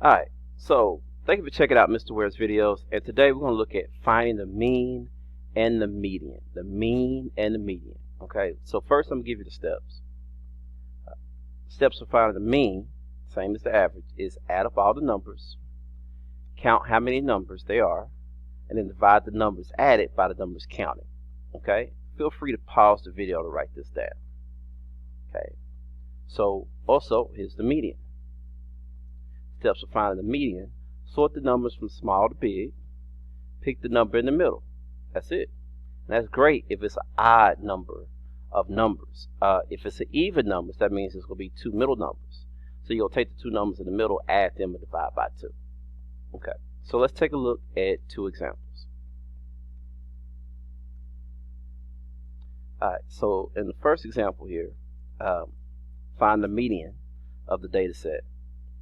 Alright, so thank you for checking out Mr. Ware's videos, and today we're going to look at finding the mean and the median. The mean and the median. Okay, so first I'm going to give you the steps. Steps for finding the mean, same as the average, is add up all the numbers, count how many numbers they are, and then divide the numbers added by the numbers counted. Okay, feel free to pause the video to write this down. Okay, so also here's the median. Steps for finding the median: sort the numbers from small to big, pick the number in the middle. That's it. And that's great if it's an odd number of numbers. If it's an even numbers, that means it's going to be two middle numbers. So you'll take the two numbers in the middle, add them, and divide by 2. Okay, so let's take a look at 2 examples. Alright, so in the first example here, find the median of the data set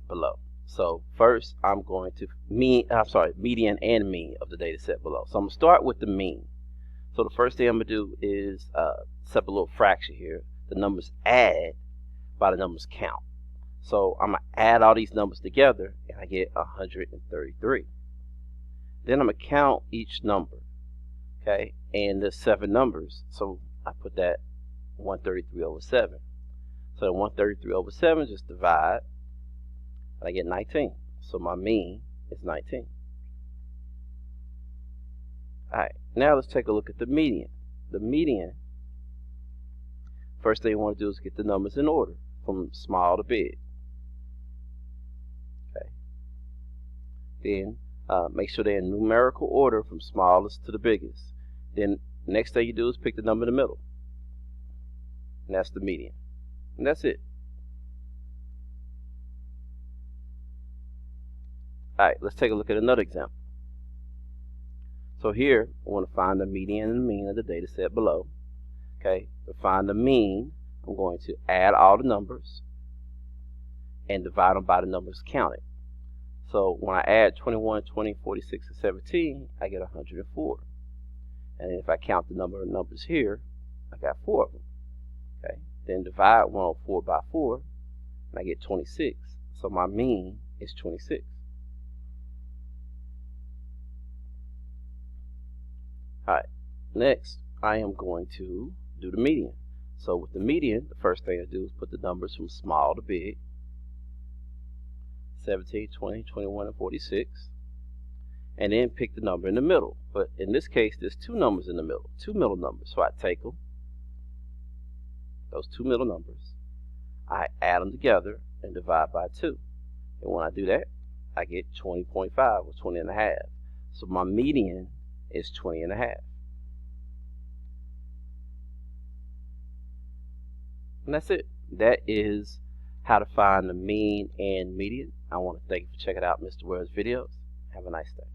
below. So first I'm going to median and mean of the data set below. So I'm going to start with the mean. So the first thing I'm going to do is set up a little fraction here. The numbers add by the numbers count. So I'm going to add all these numbers together and I get 133. Then I'm going to count each number. Okay, and there's 7 numbers, so I put that 133 over 7. So 133 over 7, just divide, and I get 19. So my mean is 19. Alright, now let's take a look at the median. The median, first thing you want to do is get the numbers in order from small to big. Okay. Then make sure they're in numerical order from smallest to the biggest. Then next thing you do is pick the number in the middle. And that's the median. And that's it. Alright, let's take a look at another example. So here, I want to find the median and the mean of the data set below. Okay, to find the mean, I'm going to add all the numbers and divide them by the numbers counted. So when I add 21, 20, 46, and 17, I get 104. And if I count the number of numbers here, I got 4 of them. Okay, then divide 104 by 4, and I get 26. So my mean is 26. Alright, next I am going to do the median. So with the median, the first thing I do is put the numbers from small to big. 17, 20, 21, and 46. And then pick the number in the middle. But in this case, there's 2 numbers in the middle, 2 middle numbers. So I take them, those 2 middle numbers, I add them together and divide by 2. And when I do that, I get 20.5 or 20 and a half. So my median is 20 and a half. And that's it. That is how to find the mean and median. I want to thank you for checking out Mr. Ware's videos. Have a nice day.